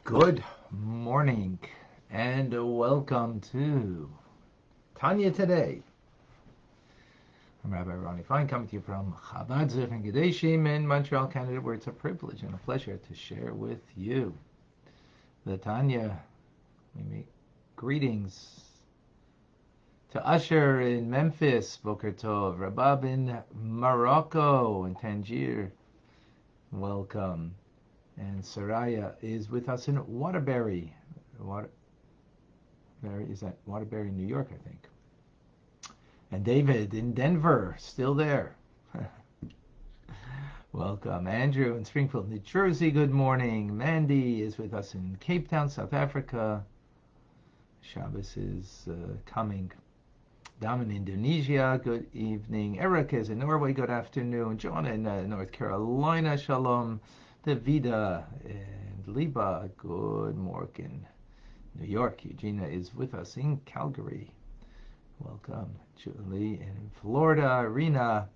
Good morning and welcome to Tanya Today. I'm Rabbi Ronnie Fine, coming to you from Chabad Zechen Gedeshim in Montreal, Canada, where it's a privilege and a pleasure to share with you the Tanya. We make greetings to Usher in Memphis, Boker Tov, Rabbi in Morocco, in Tangier, welcome. And Saraya is with us in Waterbury. Is that Waterbury, New York, I think. And David in Denver, still there. Welcome. Andrew in Springfield, New Jersey, good morning. Mandy is with us in Cape Town, South Africa. Shabbos is coming. Dam in Indonesia, good evening. Eric is in Norway, good afternoon. John in North Carolina, shalom. Davida and Liba, good morning. New York, Eugenia is with us in Calgary. Welcome. Julie in Florida, Irina,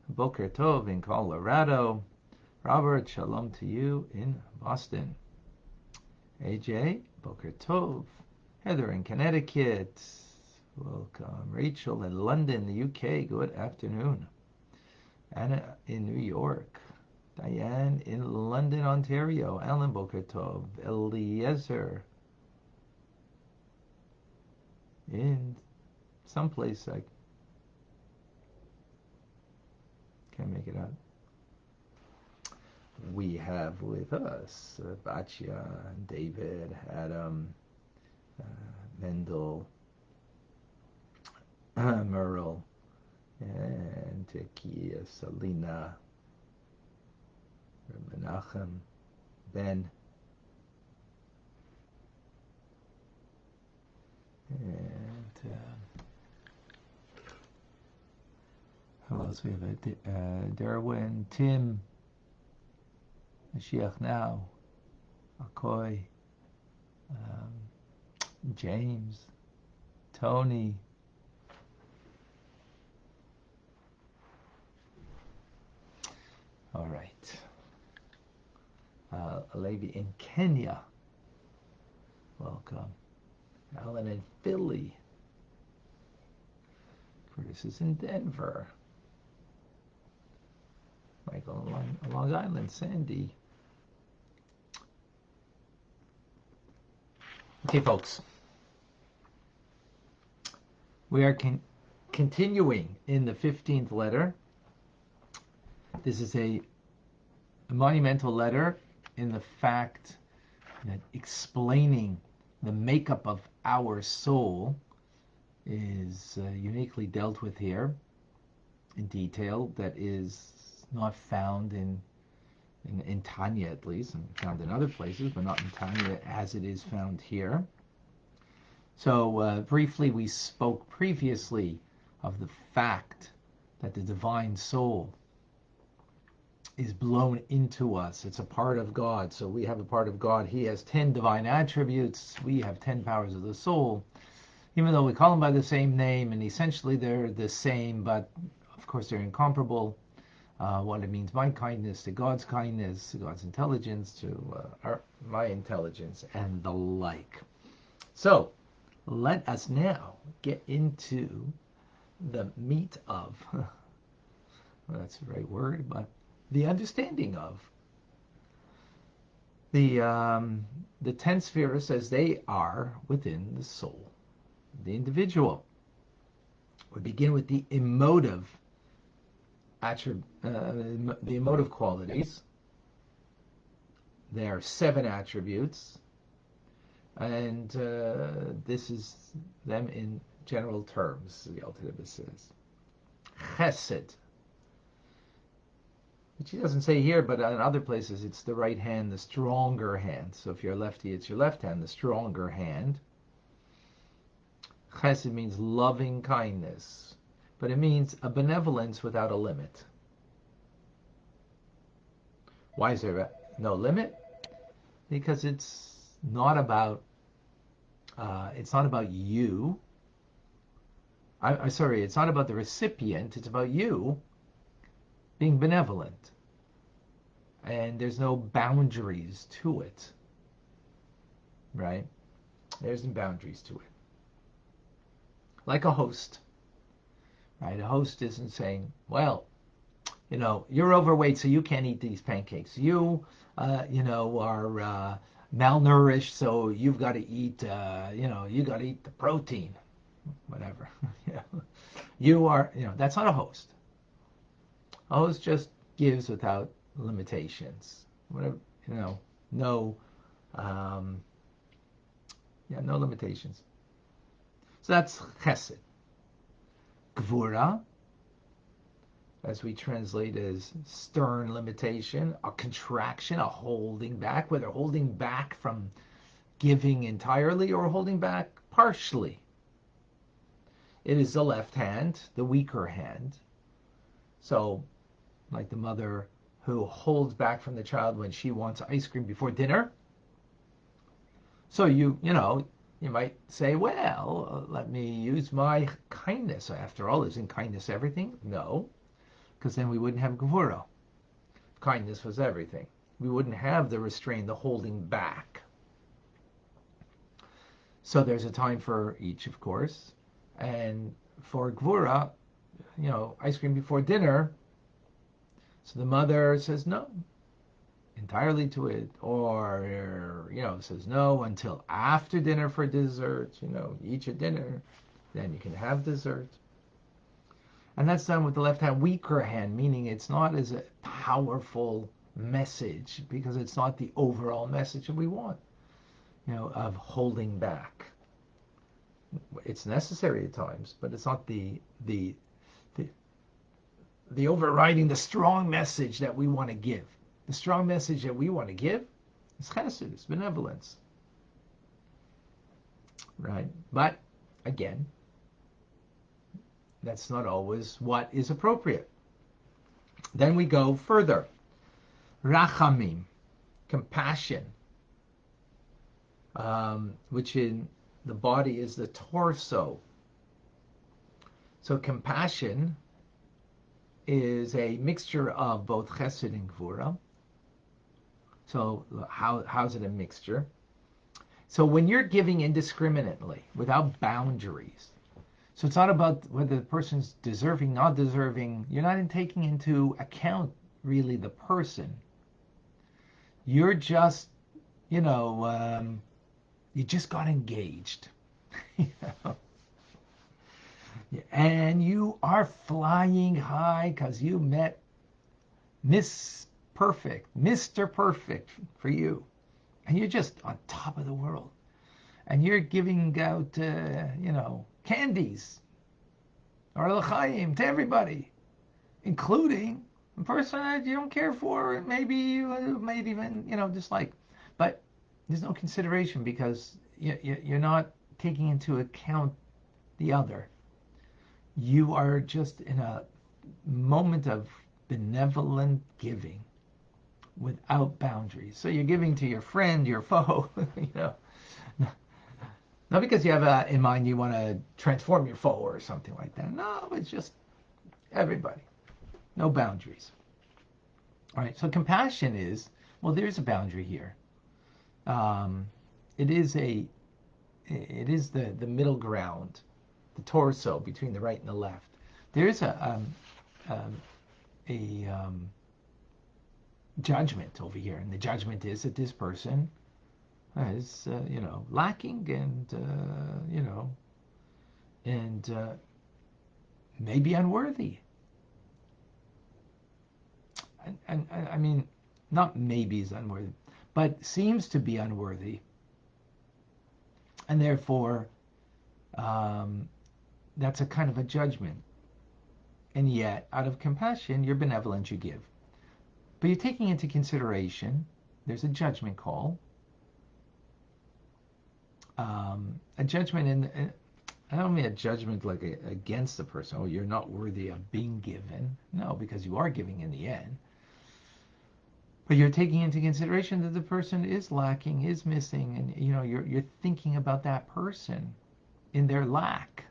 Boker Tov in Colorado. Robert, shalom to you in Boston. AJ, Boker Tov. Heather in Connecticut, welcome. Rachel in London, the UK, good afternoon. Anna in New York. Diane in London, Ontario. Alan Boker Tov. Eliezer in someplace I can't make it out. We have with us Batya, David, Adam, Mendel, Merle, and Tekia, Selena, Menachem, Ben, and who else we have? Derwin, Tim, Mashiach Now, Akoy, James, Tony, all right. A lady in Kenya, welcome. Alan in Philly. Curtis is in Denver. Michael in Long Island. Sandy. Okay, folks. We are continuing in the 15th letter. This is a monumental letter in the fact that explaining the makeup of our soul is uniquely dealt with here in detail, that is not found in Tanya, at least, and found in other places, but not in Tanya as it is found here. So briefly, we spoke previously of the fact that the divine soul is blown into us. It's a part of God. So we have a part of God. He has 10 divine attributes. We have 10 powers of the soul. Even though we call them by the same name, and essentially they're the same, but of course they're incomparable. What it means, my kindness to God's kindness, to God's intelligence, to my intelligence, and the like. So let us now get into the meat of, well, that's the right word, but the understanding of the 10 spheres as they are within the soul, the individual. We begin with the emotive the emotive qualities. There are 7 attributes, and this is them in general terms. The Alter Rebbe says Chesed, which he doesn't say here, but in other places it's the right hand, the stronger hand. So if you're lefty, it's your left hand, the stronger hand. Chesed means loving kindness, but it means a benevolence without a limit. Why is there no limit? Because it's not about you. Sorry, it's not about the recipient. It's about you being benevolent, and there's no boundaries to it. right? There's some boundaries to it. Like a host, right? A host isn't saying, well, you're overweight, so you can't eat these pancakes. You, are malnourished, so you've got to eat, you got to eat the protein, whatever. You are, that's not a host. A host just gives without limitations. Whatever, no, no limitations. So that's chesed. Gvura, as we translate as stern limitation, a contraction, a holding back, whether holding back from giving entirely or holding back partially. It is the left hand, the weaker hand. So, like the mother who holds back from the child when she wants ice cream before dinner. So you might say, well, let me use my kindness. After all, isn't kindness everything? No, because then we wouldn't have gevura. Kindness was everything. We wouldn't have the restraint, the holding back. So there's a time for each, of course. And for gevura, ice cream before dinner. So the mother says no entirely to it, or says no until after dinner for dessert. Eat your dinner, then you can have dessert. And that's done with the left hand, weaker hand, meaning it's not as a powerful message because it's not the overall message that we want, of holding back. It's necessary at times, but it's not the overriding, the strong message that we want to give. The strong message that we want to give is chesed, it's benevolence. Right? But, again, that's not always what is appropriate. Then we go further. Rachamim, compassion, which in the body is the torso. So compassion is a mixture of both chesed and gvura. So how's it a mixture? So when you're giving indiscriminately, without boundaries, so it's not about whether the person's deserving, not deserving. You're not taking into account really the person. You're just, you just got engaged. And you are flying high because you met Miss Perfect, Mr. Perfect for you. And you're just on top of the world. And you're giving out, candies or l'chaim to everybody, including a person that you don't care for, maybe you might even, dislike. But there's no consideration because you're not taking into account the other. You are just in a moment of benevolent giving without boundaries. So you're giving to your friend, your foe, Not because you have in mind you want to transform your foe or something like that. No, it's just everybody. No boundaries. All right, so compassion is, there's a boundary here. It is the middle ground, the torso between the right and the left. There is a judgment over here, and the judgment is that this person is, lacking and maybe unworthy. And I mean, not maybe is unworthy, but seems to be unworthy. And therefore, that's a kind of a judgment. And yet, out of compassion, you're benevolent, you give. But you're taking into consideration, there's a judgment call. A judgment in, I don't mean a judgment like against the person. Oh, you're not worthy of being given. No, because you are giving in the end. But you're taking into consideration that the person is lacking, is missing, and you're thinking about that person in their lack.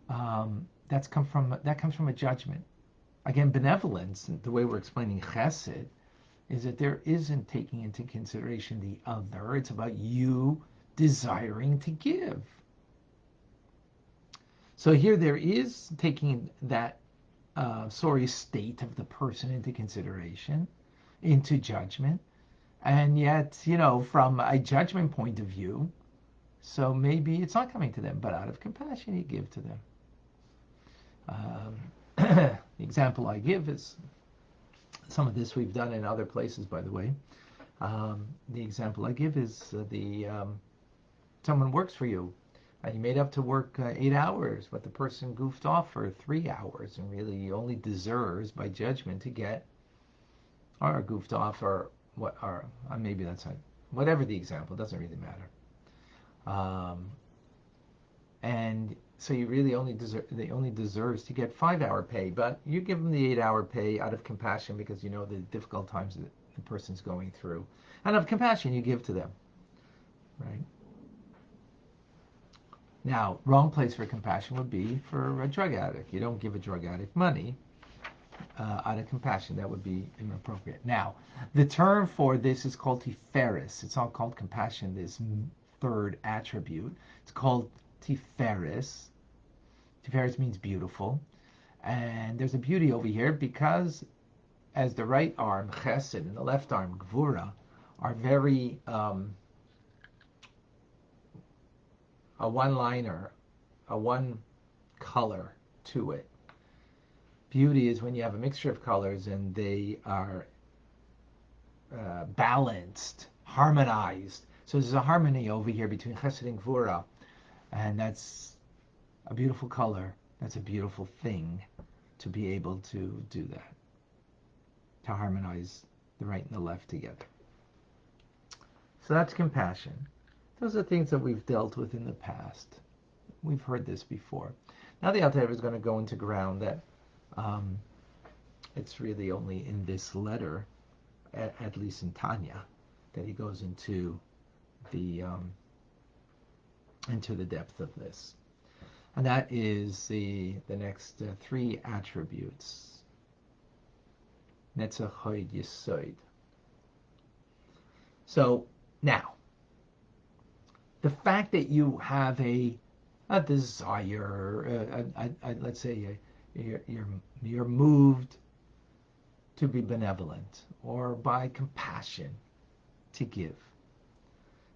That comes from a judgment. Again, benevolence, the way we're explaining chesed, is that there isn't taking into consideration the other. It's about you desiring to give. So here there is taking that sorry state of the person into consideration, into judgment, and yet, from a judgment point of view, so maybe it's not coming to them, but out of compassion you give to them. The example I give is, some of this we've done in other places, by the way. The example I give is someone works for you, and you made up to work 8 hours, but the person goofed off for 3 hours and really only deserves, by judgment, to get, or goofed off, or what, or maybe that's not, whatever the example, doesn't really matter. And so you really they only deserves to get 5-hour pay, but you give them the 8-hour pay out of compassion, because you know the difficult times that the person's going through, and of compassion you give to them, right? Now, wrong place for compassion would be for a drug addict. You don't give a drug addict money out of compassion. That would be inappropriate. Now, the term for this is called tiferes. It's not called compassion, this third attribute. It's called tiferes. Tiferes means beautiful. And there's a beauty over here, because as the right arm, chesed, and the left arm, gvura, are very a one-liner, a one color to it. Beauty is when you have a mixture of colors and they are balanced, harmonized. So there's a harmony over here between chesed and gvura, and that's a beautiful color. That's a beautiful thing, to be able to do that, to harmonize the right and the left together. So that's compassion. Those are things that we've dealt with in the past. We've heard this before. Now the Alter Rebbe is going to go into ground that it's really only in this letter, at least in Tanya, that he goes into the depth of this. And that is the next 3 attributes. Netzach, Hod, Yesod. So now, the fact that you have a desire, let's say you're moved to be benevolent, or by compassion to give.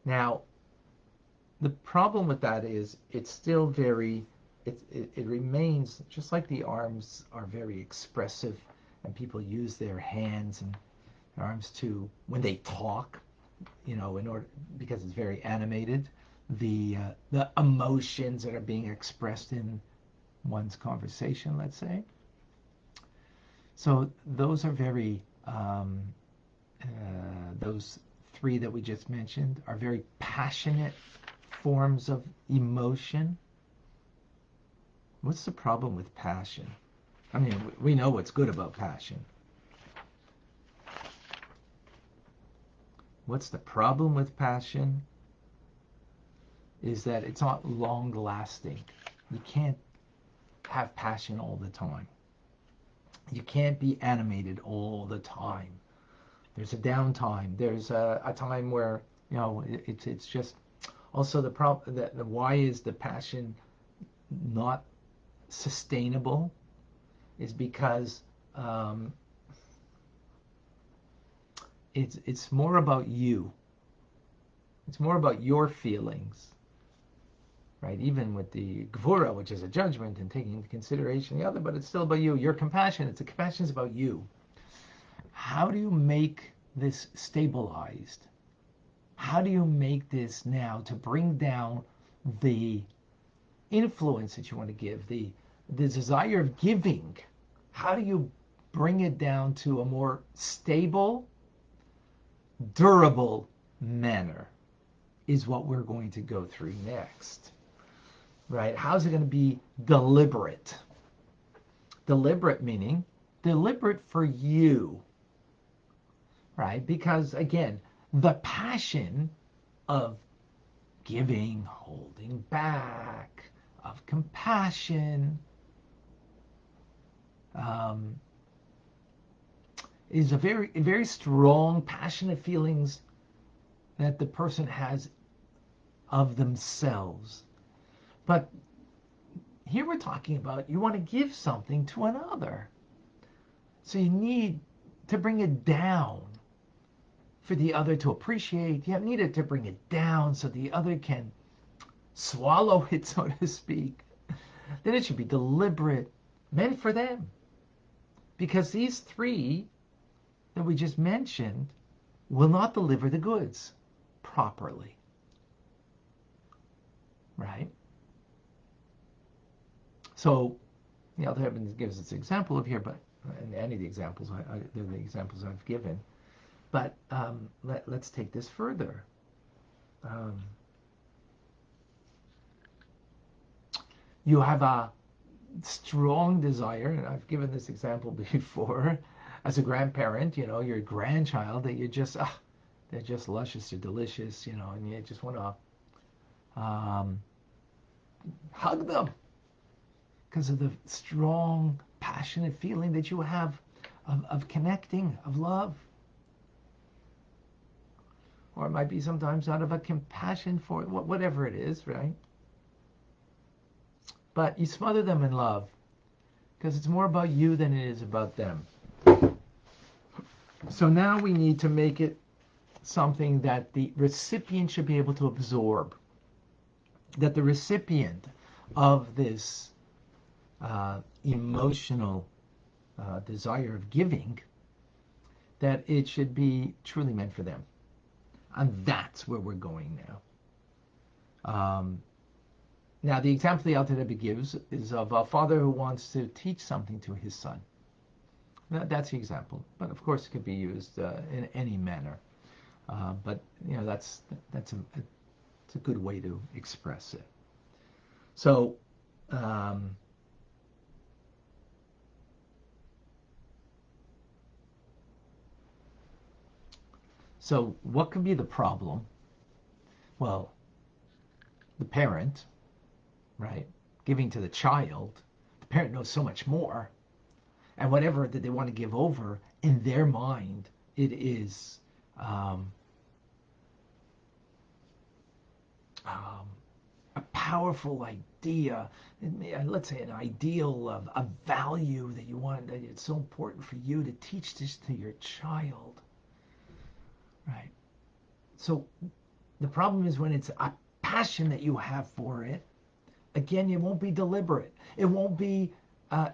Now, the problem with that is it's still very, it remains, just like the arms are very expressive, and people use their hands and their arms to, when they talk, in order, because it's very animated, the emotions that are being expressed in one's conversation, let's say. So those are very, those 3 that we just mentioned are very passionate forms of emotion. What's the problem with passion? I mean, we know what's good about passion. What's the problem with passion? Is that it's not long lasting. You can't have passion all the time. You can't be animated all the time. There's a downtime. There's a time where, it's just, also the problem, that why is the passion not sustainable, is because it's more about you. It's more about your feelings, right? Even with the gvura, which is a judgment and taking into consideration the other, but it's still about you. Your compassion, compassion is about you. How do you make this stabilized? How do you make this now to bring down the influence that you want to give, the desire of giving? How do you bring it down to a more stable, durable manner, is what we're going to go through next, right? How's it going to be deliberate? Deliberate meaning deliberate for you, right? Because again, the passion of giving, holding back, of compassion, is a very strong, passionate feelings that the person has of themselves. But here we're talking about you want to give something to another. So you need to bring it down for the other to appreciate. You need it to bring it down so the other can swallow it, so to speak. Then it should be deliberate, meant for them. Because these three that we just mentioned will not deliver the goods properly. Right? So, the Alter Rebbe gives us an example of here, but and any of the examples, they're the examples I've given. But let's take this further. You have a strong desire, and I've given this example before, as a grandparent, your grandchild that they're just luscious or delicious, and you just want to hug them because of the strong, passionate feeling that you have of connecting, of love. Or it might be sometimes out of a compassion for whatever it is, right? But you smother them in love because it's more about you than it is about them. So now we need to make it something that the recipient should be able to absorb. That the recipient of this emotional desire of giving, that it should be truly meant for them. And that's where we're going now. Now, the example the Alter Rebbe gives is of a father who wants to teach something to his son. Now, that's the example, but of course it could be used in any manner. But that's a good way to express it. So, so what could be the problem? Well, the parent, right, giving to the child, the parent knows so much more, and whatever that they want to give over, in their mind, it is a powerful idea, let's say an ideal of a value that you want, that it's so important for you to teach this to your child, right? So the problem is when it's a passion that you have for it, again, it won't be deliberate. It won't be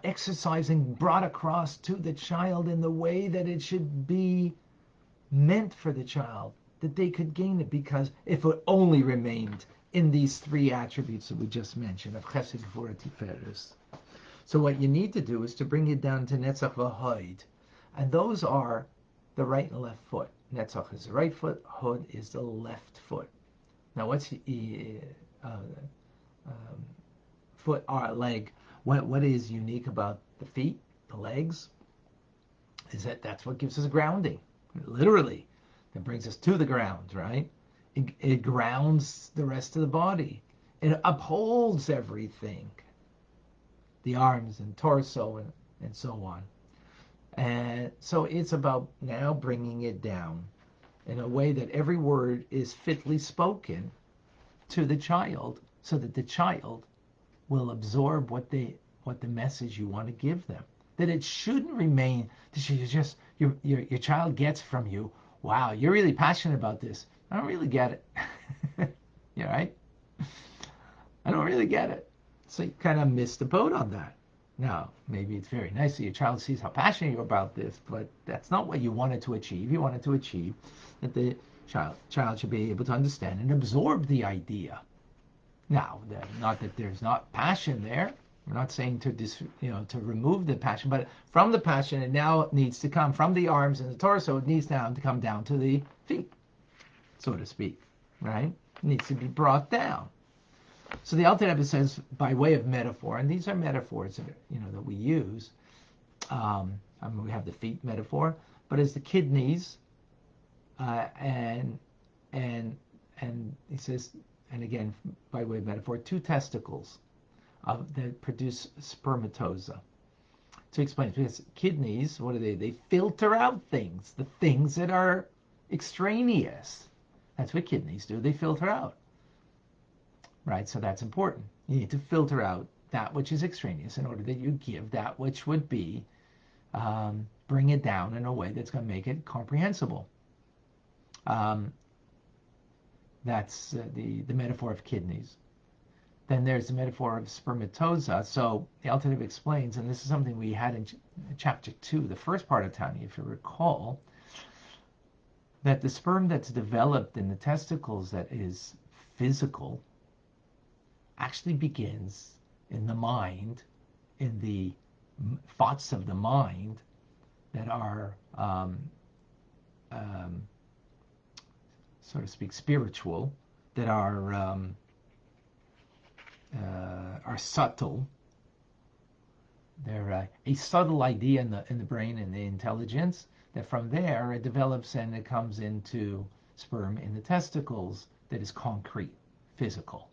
exercising brought across to the child in the way that it should be meant for the child, that they could gain it, because if it only remained in these three attributes that we just mentioned, of Chesed, Gvura, Tiferes. So what you need to do is to bring it down to Netzach v'Hod, and those are the right and left foot. Netzach is the right foot, Hod is the left foot. Now what's foot or leg? What is unique about the feet, the legs, is that that's what gives us grounding, literally. That brings us to the ground, right? It grounds the rest of the body. It upholds everything. The arms and torso and so on. And so it's about now bringing it down in a way that every word is fitly spoken to the child, so that the child will absorb what the message you want to give them. That it shouldn't remain that your child gets from you, wow, you're really passionate about this. I don't really get it. Yeah, right? I don't really get it. So you kind of missed the boat on that. Now, maybe it's very nice that your child sees how passionate you're about this, but that's not what you wanted to achieve. You wanted to achieve that the child should be able to understand and absorb the idea. Now, not that there's not passion there. We're not saying to to remove the passion, but from the passion, it now needs to come from the arms and the torso. It needs now to come down to the feet, so to speak, right? It needs to be brought down. So the Alter Rebbe says, by way of metaphor, and these are metaphors that we use. We have the feet metaphor, but as the kidneys, and he says, and again by way of metaphor, two testicles that produce spermatoza. to explain it, because kidneys, what do they? They filter out things, the things that are extraneous. That's what kidneys do. They filter out, right? So that's important. You need to filter out that which is extraneous in order that you give that which would be, bring it down in a way that's going to make it comprehensible. That's the metaphor of kidneys. Then there's the metaphor of spermatoza. So the Alter Rebbe explains, and this is something we had in chapter 2, the first part of Tanya, if you recall, that the sperm that's developed in the testicles that is physical actually begins in the mind, in the thoughts of the mind that are, so to speak, spiritual, that are subtle. They're a subtle idea in the brain and the intelligence, that from there it develops and it comes into sperm in the testicles that is concrete, physical.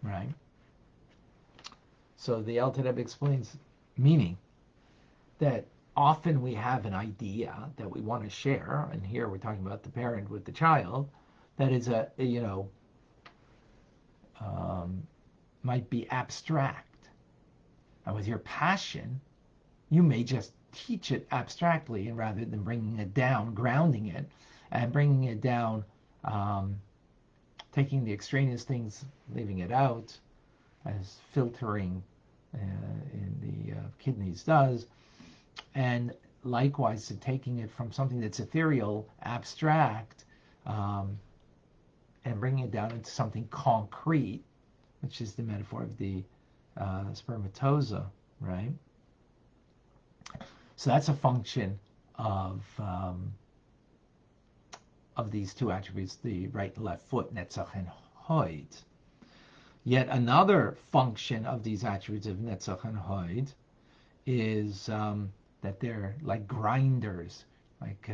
Right? So the Alter Rebbe explains, meaning that often we have an idea that we want to share, and here we're talking about the parent with the child, that is might be abstract. And with your passion, you may just teach it abstractly, and rather than bringing it down, grounding it, and bringing it down, taking the extraneous things, leaving it out, as filtering in the kidneys does, and likewise taking it from something that's ethereal, abstract, and bringing it down into something concrete, which is the metaphor of the spermatoza, right? So that's a function of these two attributes, the right and left foot, netzach and hod. Yet another function of these attributes of netzach and hod is that they're like grinders, like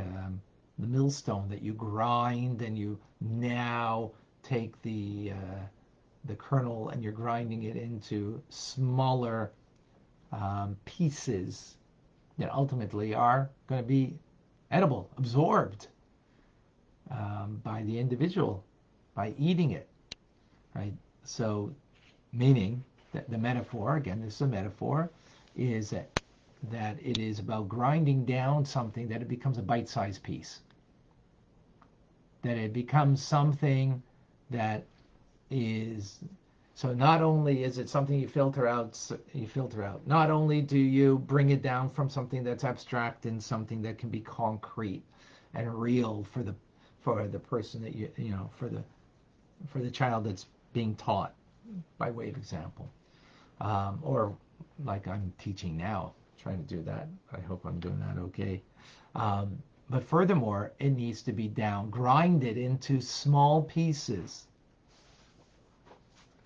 the millstone that you grind, and you now take the kernel and you're grinding it into smaller pieces that ultimately are going to be edible, absorbed by the individual, by eating it, right? So, meaning that the metaphor, again, this is a metaphor, is that it is about grinding down something, that it becomes a bite-sized piece, that it becomes something that is, so not only is it something you filter out, not only do you bring it down from something that's abstract and something that can be concrete and real for the person that for the child that's being taught, by way of example, or like I'm teaching now, trying to do that. I hope I'm doing that okay. But furthermore, it needs to be grinded into small pieces,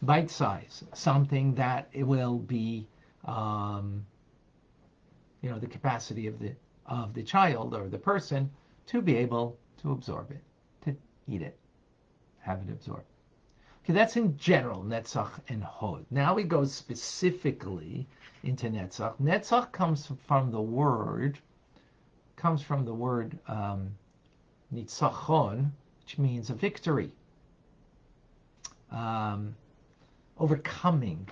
bite size, something that it will be, the capacity of the child or the person to be able to absorb it, to eat it, have it absorbed. Okay, that's in general netzach and hod. Now we go specifically into netzach. Netzach comes from the word nitzachon, which means a victory, overcoming.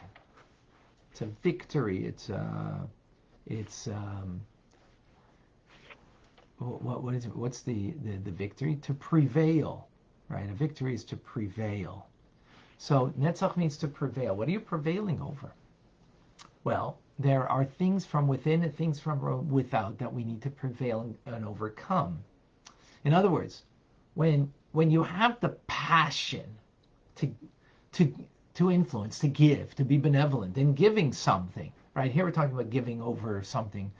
It's a victory. What is it? What's the victory? To prevail, right? A victory is to prevail. So netzach means to prevail. What are you prevailing over? Well, there are things from within and things from without that we need to prevail and overcome. In other words, when you have the passion to influence, to give, to be benevolent in giving something, right? Here we're talking about giving over something,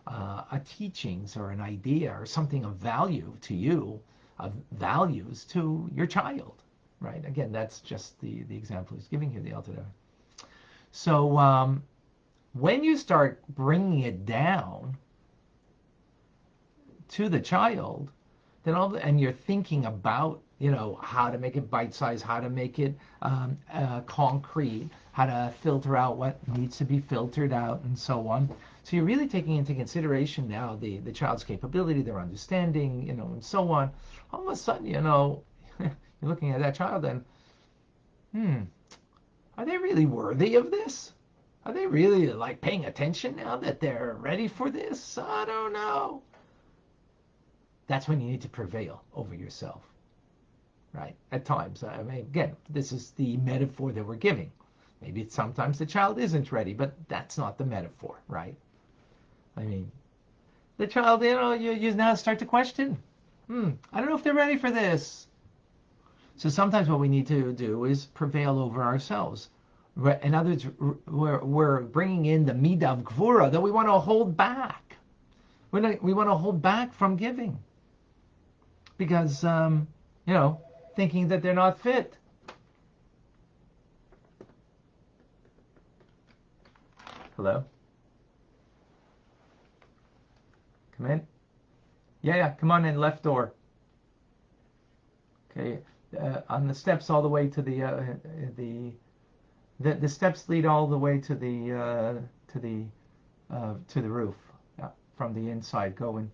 a teachings or an idea or something of value to you, of values to your child, right? Again, that's just the example he's giving here, the Alter Rebbe. So when you start bringing it down to the child, and you're thinking about, how to make it bite-sized, how to make it concrete, how to filter out what needs to be filtered out, and so on. So you're really taking into consideration now the child's capability, their understanding, and so on. All of a sudden, you're looking at that child and, are they really worthy of this? Are they really like paying attention now that they're ready for this? I don't know. That's when you need to prevail over yourself, right? At times. I mean, again, this is the metaphor that we're giving. Maybe sometimes the child isn't ready, but that's not the metaphor, right? I mean, the child, you now start to question. I don't know if they're ready for this. So sometimes what we need to do is prevail over ourselves. In other words, we're bringing in the midah of gvura that we want to hold back. We want to hold back from giving because, thinking that they're not fit. Hello? Come in. Yeah, come on in, left door. Okay, on the steps all the way to the steps lead all the way to the roof, from the inside. Go in.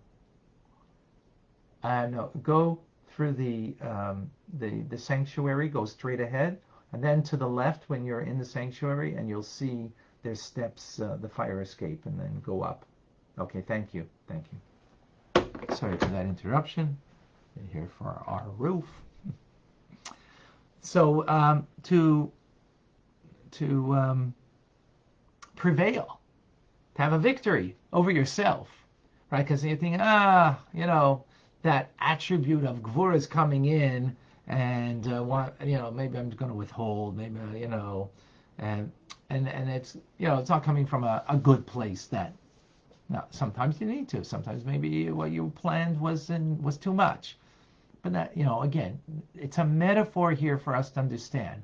No, go through the sanctuary. Go straight ahead, and then to the left when you're in the sanctuary, and you'll see there's steps, the fire escape, and then go up. Okay, thank you. Sorry for that interruption. We're here for our roof. So to prevail, to have a victory over yourself, right? Because you think, that attribute of gvura is coming in, and maybe I'm going to withhold, maybe and it's it's not coming from a good place. That now sometimes you need to, sometimes maybe what you planned was too much, but that again, it's a metaphor here for us to understand.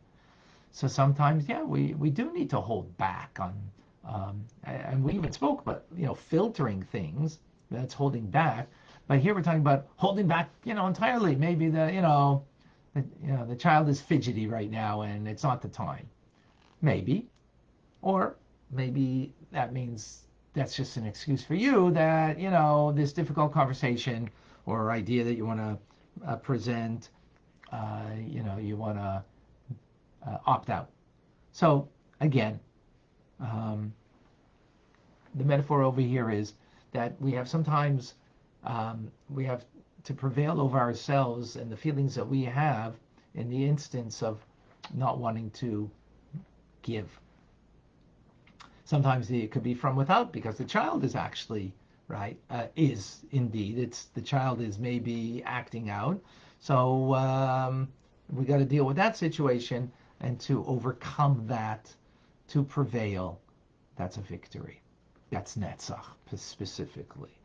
So sometimes, we do need to hold back on, and we even spoke about, filtering things. That's holding back. But here we're talking about holding back, entirely. Maybe the child is fidgety right now and it's not the time. Maybe, or maybe that means that's just an excuse for you that, this difficult conversation or idea that you want to present, you want to opt out. So again, the metaphor over here is that we have sometimes we have to prevail over ourselves and the feelings that we have in the instance of not wanting to give. Sometimes it could be from without because the child is actually is indeed, the child is maybe acting out. So we got to deal with that situation. And to overcome that, to prevail, that's a victory. That's Netzach specifically.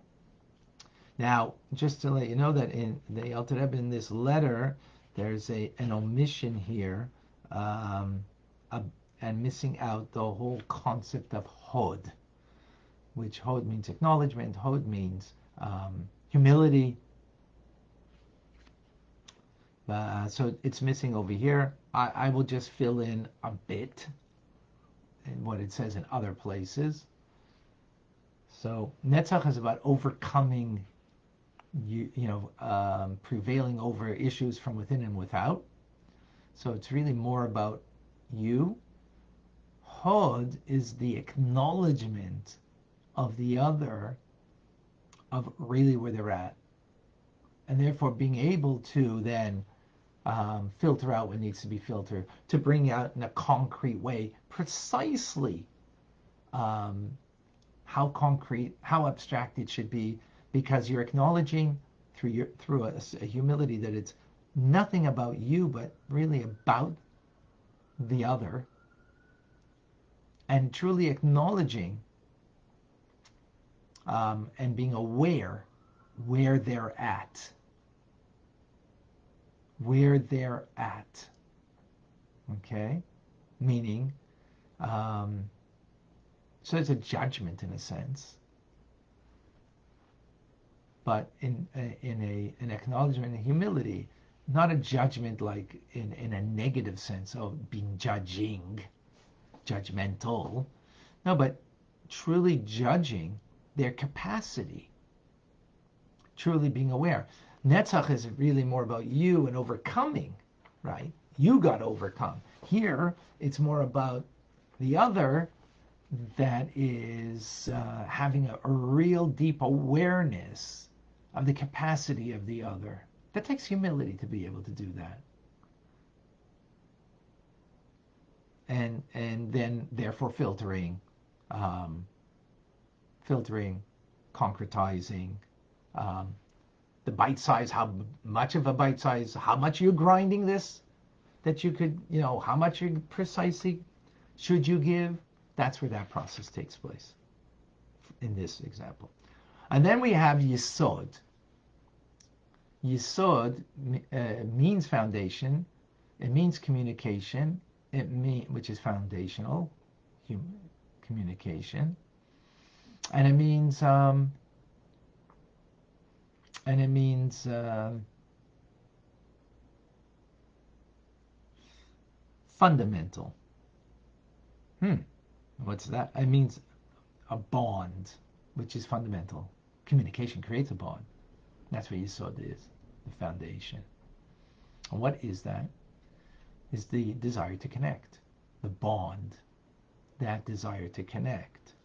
Now, just to let you know that in the Alter Rebbe in this letter, there's an omission here, and missing out the whole concept of Hod, which Hod means acknowledgement, Hod means humility. So it's missing over here. I will just fill in a bit in what it says in other places. So Netzach is about overcoming, prevailing over issues from within and without. So it's really more about you. Hod is the acknowledgement of the other, of really where they're at, and therefore being able to then filter out what needs to be filtered, to bring out in a concrete way precisely how concrete, how abstract it should be, because you're acknowledging through a humility that it's nothing about you, but really about the other, and truly acknowledging and being aware where they're at. Where they're at. Okay? Meaning, so it's a judgment in a sense. but in an acknowledgement and humility, not a judgment like in a negative sense of being judgmental. No, but truly judging their capacity, truly being aware. Netzach is really more about you and overcoming, right? You got to overcome. Here, it's more about the other that is having a real deep awareness of the capacity of the other. That takes humility to be able to do that. And then therefore filtering, concretizing, the bite size, how much of a bite size, how much you're grinding this, that you could, how much you precisely should you give. That's where that process takes place in this example. And then we have Yisod. Yisod means foundation. It means communication. Which is foundational communication, and it means fundamental. What's that? It means a bond, which is fundamental. Communication creates a bond. That's what Yisod is, the foundation. And what is that? Is the desire to connect, the bond, that desire to connect.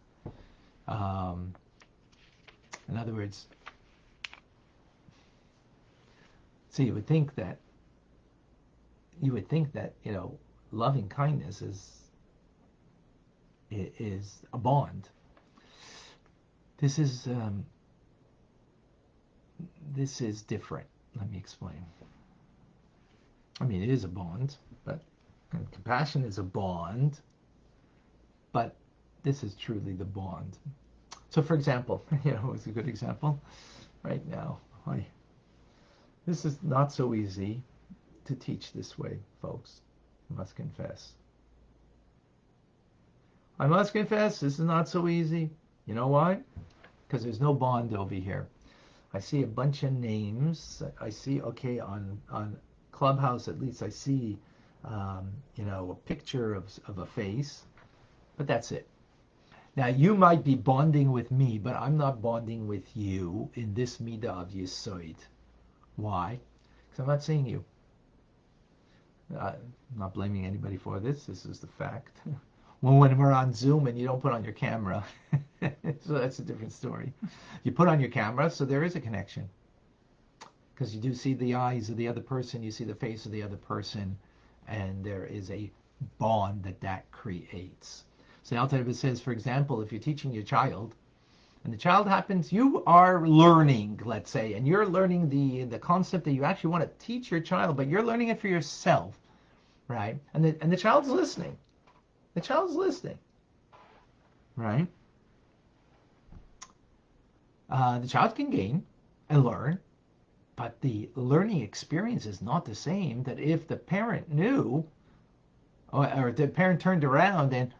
In other words, so you would think that loving kindness is a bond. This is different. Let me explain. I mean, it is a bond, but compassion is a bond, but this is truly the bond. So, for example, it's a good example right now. This is not so easy to teach this way, folks. I must confess. This is not so easy. You know why? Because there's no bond over here. I see a bunch of names. I see, on Clubhouse, at least I see, a picture of a face, but that's it. Now, you might be bonding with me, but I'm not bonding with you in this midah of Yesod. Why? Because I'm not seeing you. I'm not blaming anybody for this. This is the fact. When we're on Zoom and you don't put on your camera, so that's a different story. You put on your camera, so there is a connection. Because you do see the eyes of the other person, you see the face of the other person, and there is a bond that creates. So Alter Rebbe says, for example, if you're teaching your child, and the child you are learning, let's say, and you're learning the concept that you actually want to teach your child, but you're learning it for yourself, right? And the child's listening. The child's listening, right? The child can gain and learn, but the learning experience is not the same that if the parent knew, or the parent turned around and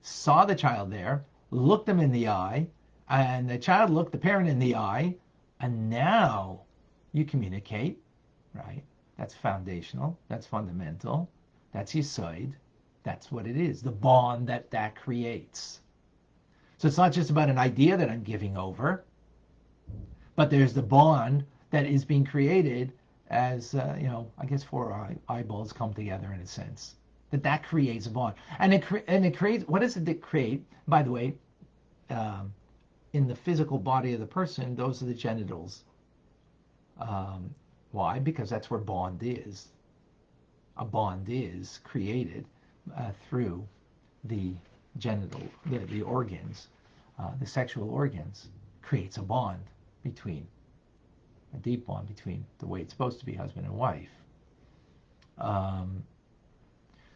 saw the child there, looked them in the eye, and the child looked the parent in the eye, and now you communicate, right? That's foundational, that's fundamental, that's Yesod, that's what it is, the bond that creates. So it's not just about an idea that I'm giving over, but there's the bond that is being created as, I guess four eyeballs come together in a sense. That creates a bond. And it creates, what does it create? By the way, in the physical body of the person, those are the genitals. Why? Because that's where bond is. A bond is created through the genital, the organs, the sexual organs, creates a bond between, a deep bond between the way it's supposed to be, husband and wife.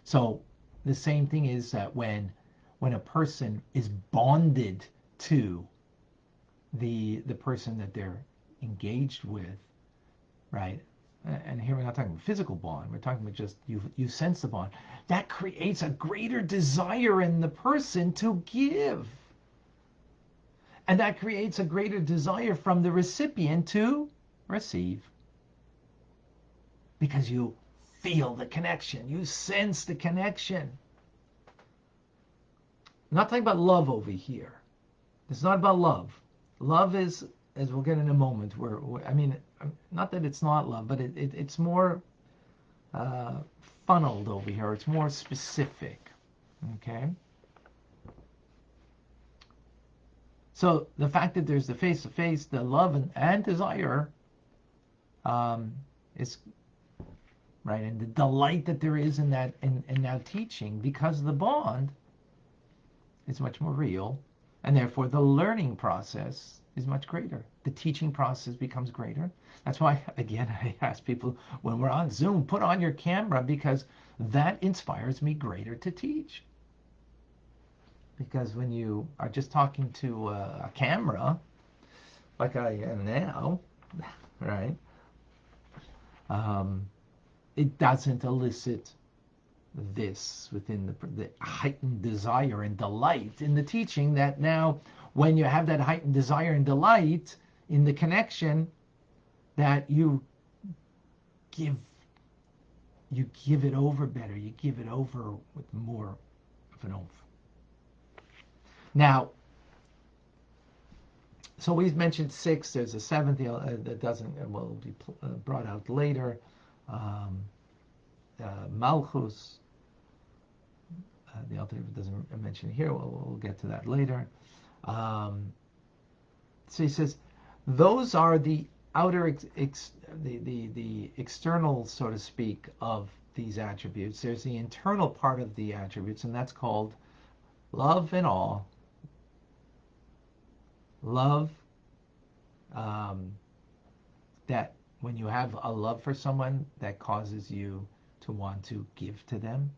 So the same thing is that when a person is bonded to the person that they're engaged with, right? And here we're not talking about physical bond, we're talking about just you sense the bond. That creates a greater desire in the person to give. And that creates a greater desire from the recipient to receive. Because you feel the connection, you sense the connection. I'm not talking about love over here. It's not about love. Love is, as we'll get in a moment, I mean, not that it's not love, but it's more funneled over here. It's more specific. Okay? So the fact that there's the face-to-face, the love and desire is right, and the delight that there is in that in now teaching, because the bond is much more real, and therefore the learning process is much greater. The teaching process becomes greater. That's why, again, I ask people when we're on Zoom, put on your camera, because that inspires me greater to teach. Because when you are just talking to a camera, like I am now, right, it doesn't elicit this within the heightened desire and delight in the teaching. That now, when you have that heightened desire and delight in the connection, that you give it over better. You give it over with more of an oomph. Now, so we've mentioned 6. There's a 7th that doesn't, will be brought out later. Malchus. The Alter doesn't mention here. We'll get to that later. So he says, those are the outer, the external, so to speak, of these attributes. There's the internal part of the attributes, and that's called love and awe. Love, that when you have a love for someone, that causes you to want to give to them,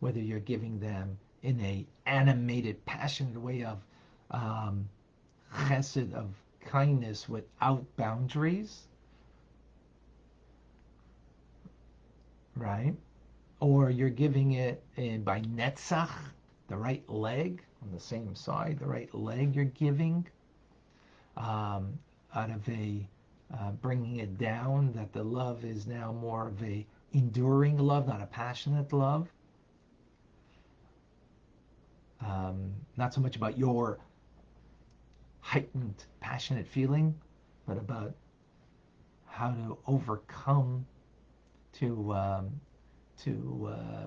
whether you're giving them in a animated, passionate way of chesed, of kindness without boundaries, right? Or you're giving it by netzach, the right leg on the same side, the right leg you're giving, out of a bringing it down, that the love is now more of a enduring love, not a passionate love. Not so much about your heightened, passionate feeling, but about how to overcome, to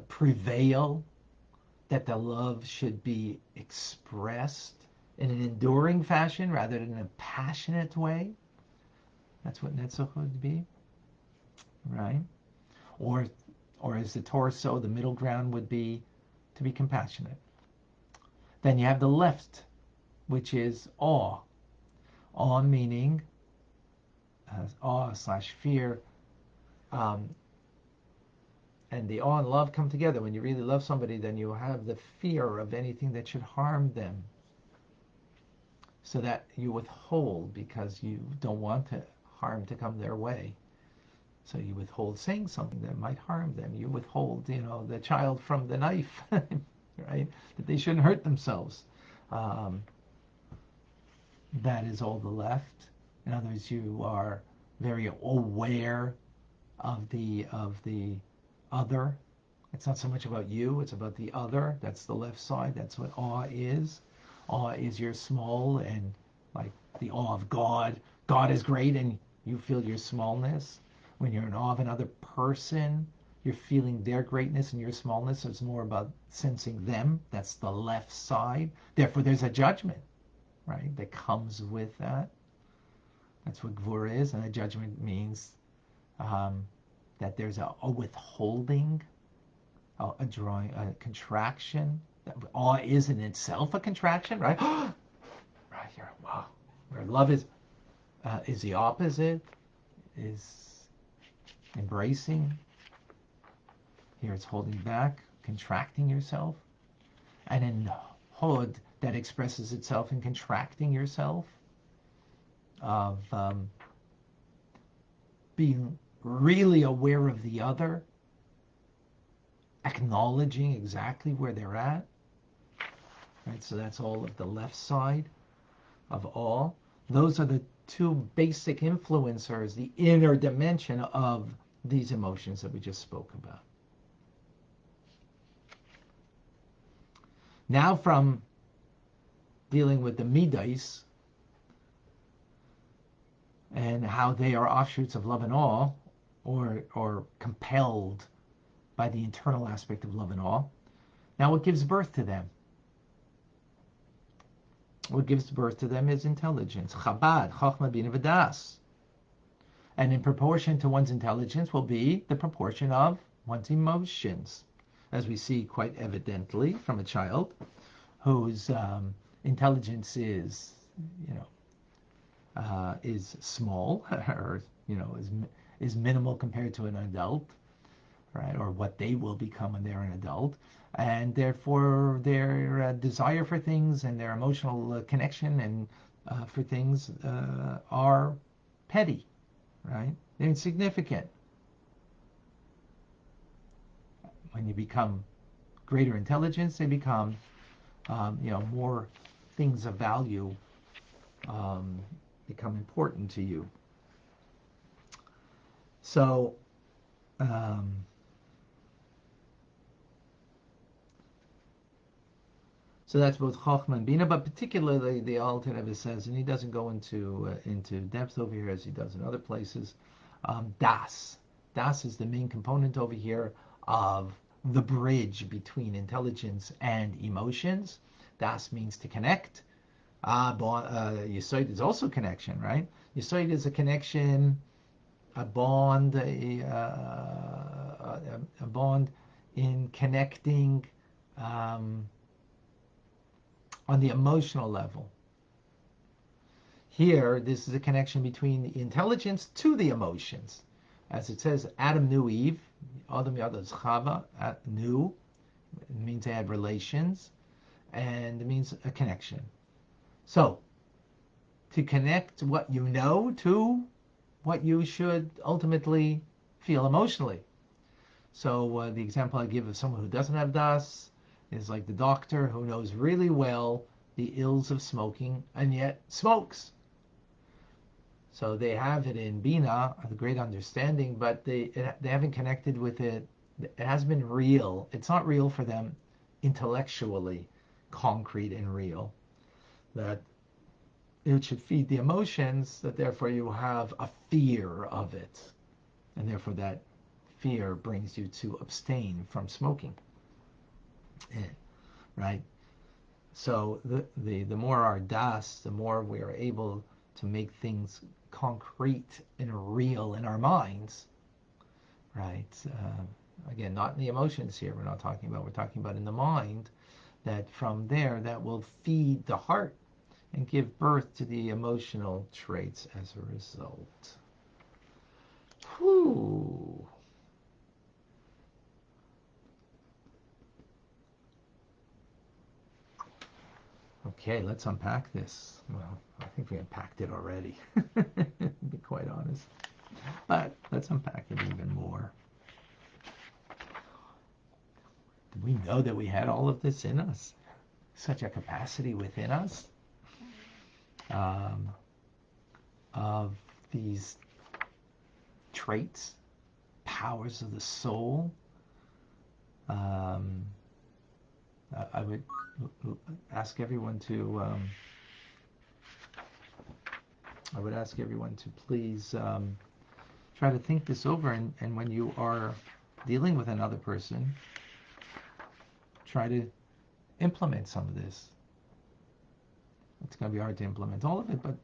prevail, that the love should be expressed in an enduring fashion rather than in a passionate way. That's what netzach would be, right? Or as the torso, the middle ground would be to be compassionate. Then you have the left, which is awe. Awe meaning awe/fear. And the awe and love come together. When you really love somebody, then you have the fear of anything that should harm them, so that you withhold because you don't want harm to come their way. So you withhold saying something that might harm them. You withhold, the child from the knife, right? That they shouldn't hurt themselves. That is all the left. In other words, you are very aware of the other. It's not so much about you, it's about the other. That's the left side. That's what awe is. Awe is your small, and like the awe of God. God is great and you feel your smallness. When you're in awe of another person, you're feeling their greatness and your smallness. So it's more about sensing them. That's the left side. Therefore, there's a judgment, right, that comes with that. That's what Gvura is. And a judgment means that there's a withholding, a drawing, a contraction. Awe is in itself a contraction, right? Right here, wow. Where love is the opposite, is embracing. Here it's holding back, contracting yourself. And in Hod, that expresses itself in contracting yourself, of being really aware of the other, acknowledging exactly where they're at. Right, so that's all of the left side. of all. Those are the two basic influencers, the inner dimension of these emotions that we just spoke about. Now from dealing with the midas and how they are offshoots of love and awe, or compelled by the internal aspect of love and awe. Now what gives birth to them? What gives birth to them is intelligence. Chabad, Chochma, Bina, V'das. And in proportion to one's intelligence will be the proportion of one's emotions, as we see quite evidently from a child whose intelligence is, is small, or is minimal compared to an adult, right? Or what they will become when they're an adult, and therefore their desire for things and their emotional connection and for things are petty, right? They're insignificant. When you become greater intelligence, they become, more things of value become important to you. So, so that's both Chochmah and Bina, but particularly the Alter Rebbe says, and he doesn't go into depth over here as he does in other places. Das is the main component over here of the bridge between intelligence and emotions. Das means to connect. Yesod is also connection, right? Yesod is a connection, a bond, a bond in connecting on the emotional level. Here, this is a connection between the intelligence to the emotions. As it says, Adam knew Eve, Adam Yadaz Chava, knew, it means they had relations, and it means a connection. So, to connect what you know to what you should ultimately feel emotionally. So the example I give of someone who doesn't have das is like the doctor who knows really well the ills of smoking and yet smokes. So they have it in Bina, a great understanding, but they haven't connected with it. It hasn't been real. It's not real for them intellectually, concrete and real. That it should feed the emotions, that therefore you have a fear of it. And therefore that fear brings you to abstain from smoking. Right? So the more our das, the more we are able to make things concrete and real in our minds. Right? Again, not in the emotions here we're talking about in the mind, that from there that will feed the heart and give birth to the emotional traits as a result. Whew. Okay, let's unpack this. Well, I think we unpacked it already, to be quite honest. But let's unpack it even more. Did we know that we had all of this in us? Such a capacity within us of these traits, powers of the soul. I would ask everyone to please try to think this over, and when you are dealing with another person, try to implement some of this. It's going to be hard to implement all of it, but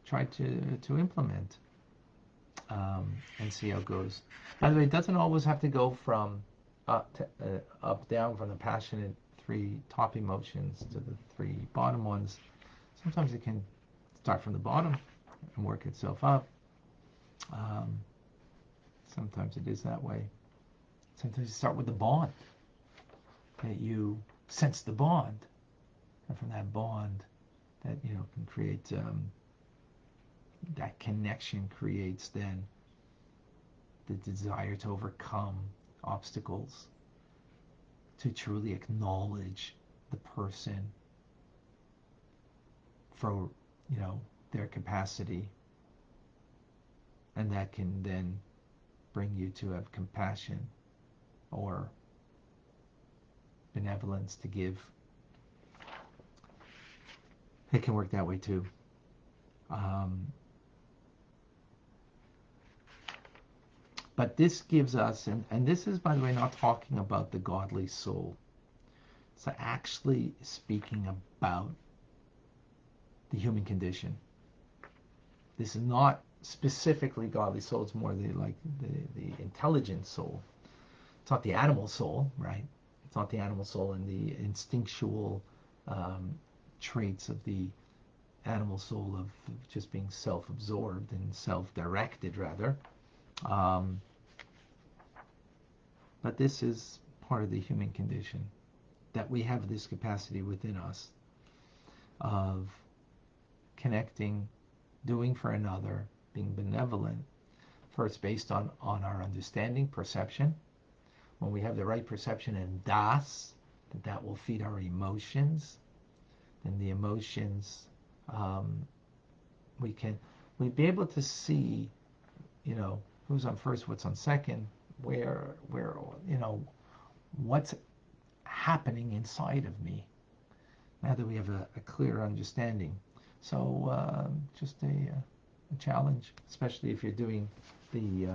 try to implement and see how it goes. By the way, it doesn't always have to go from up down, from the passionate three top emotions to the three bottom ones. Sometimes it can start from the bottom and work itself up. Sometimes it is that way. Sometimes you start with the bond, that you sense the bond, and from that bond, that can create that connection creates then the desire to overcome obstacles, to truly acknowledge the person, for, their capacity, and that can then bring you to have compassion or benevolence to give. It can work that way too. But this gives us, and this is, by the way, not talking about the godly soul. It's actually speaking about the human condition. This is not specifically godly soul. It's more the intelligent soul. It's not the animal soul, right? It's not the animal soul and the instinctual traits of the animal soul of just being self-absorbed and self-directed, rather. But this is part of the human condition, that we have this capacity within us of connecting, doing for another, being benevolent. First, based on our understanding, perception. When we have the right perception and das, that will feed our emotions. Then the emotions, we'd be able to see, who's on first, what's on second, where what's happening inside of me, now that we have a clear understanding. So just a challenge, especially if you're doing the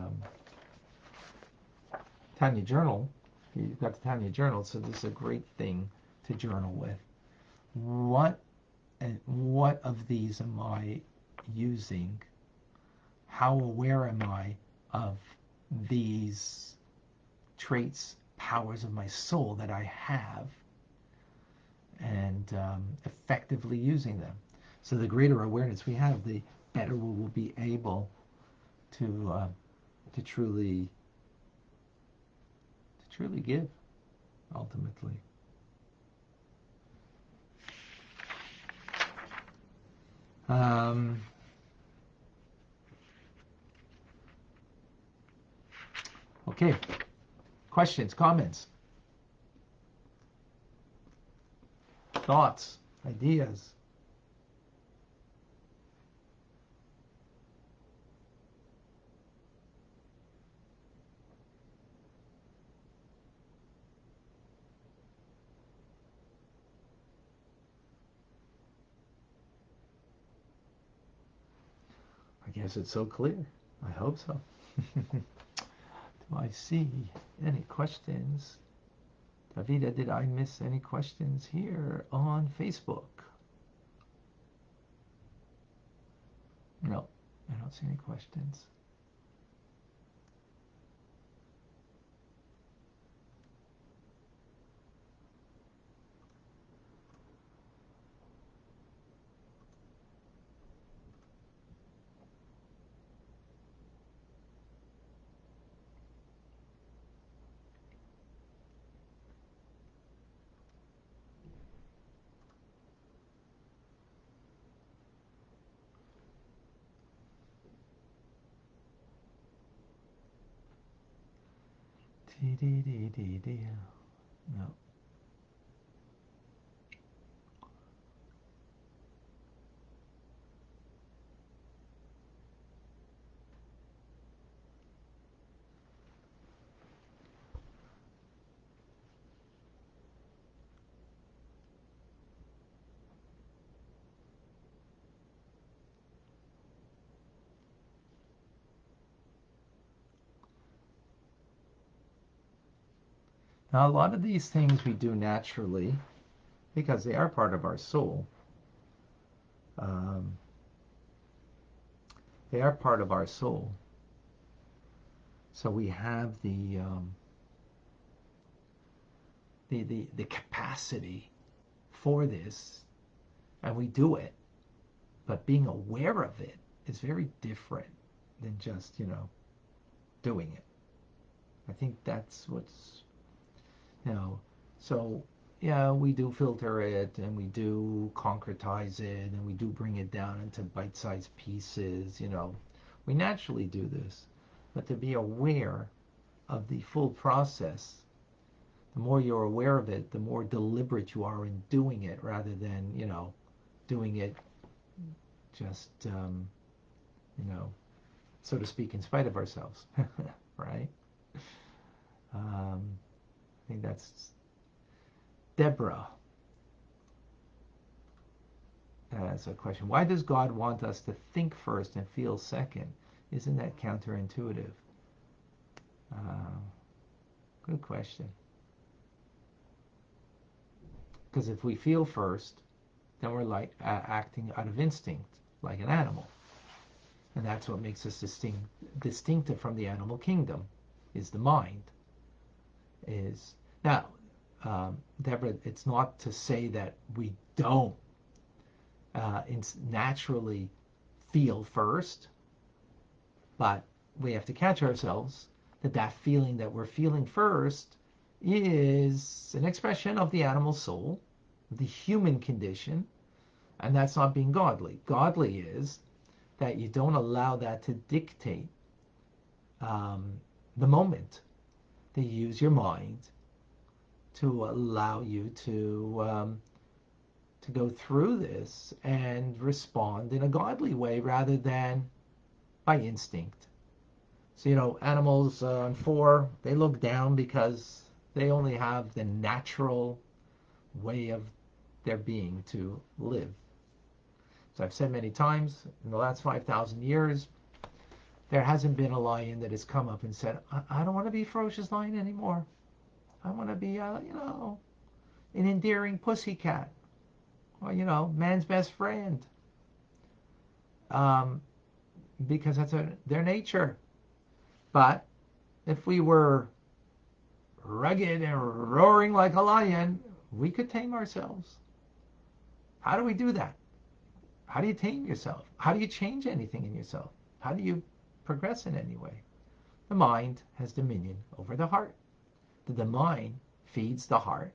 Tanya journal. You've got the Tanya journal, so this is a great thing to journal with. What of these am I using? How aware am I of these traits, powers of my soul that I have, and effectively using them? So the greater awareness we have, the better we will be able to truly give, ultimately. Okay. Questions, comments, thoughts, ideas? I guess it's so clear. I hope so. Do I see any questions? Davida, did I miss any questions here on Facebook? No, I don't see any questions. No. Now, a lot of these things we do naturally because they are part of our soul. They are part of our soul. So we have the capacity for this, and we do it. But being aware of it is very different than just, doing it. I think that's what's, so yeah, we do filter it and we do concretize it and we do bring it down into bite-sized pieces, We naturally do this. But to be aware of the full process, the more you're aware of it, the more deliberate you are in doing it rather than, doing it just, so to speak, in spite of ourselves, right? I think that's Deborah. As a question. Why does God want us to think first and feel second? Isn't that counterintuitive? Good question. Because if we feel first, then we're like acting out of instinct, like an animal. And that's what makes us distinctive from the animal kingdom, is the mind. Now, Deborah, it's not to say that we don't naturally feel first, but we have to catch ourselves that feeling that we're feeling first is an expression of the animal soul, the human condition, and that's not being godly. Godly is that you don't allow that to dictate the moment, that you use your mind to allow you to go through this and respond in a godly way rather than by instinct. So, animals on 4, they look down because they only have the natural way of their being to live. So I've said many times, in the last 5,000 years, there hasn't been a lion that has come up and said, I don't want to be a ferocious lion anymore. I want to be, an endearing pussycat. Or, man's best friend. Because that's their nature. But if we were rugged and roaring like a lion, we could tame ourselves. How do we do that? How do you tame yourself? How do you change anything in yourself? How do you progress in any way? The mind has dominion over the heart. The mind feeds the heart,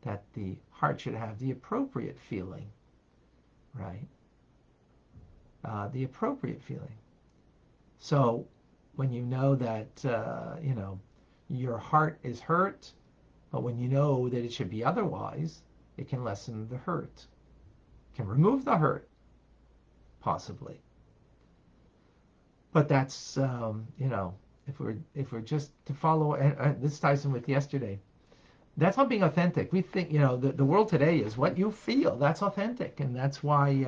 that the heart should have the appropriate feeling, right? The appropriate feeling. So when you know that, your heart is hurt, but when you know that it should be otherwise, it can lessen the hurt. It can remove the hurt, possibly. But that's, if we're just to follow, and this ties in with yesterday, that's not being authentic. We think, the world today is what you feel. That's authentic. And that's why,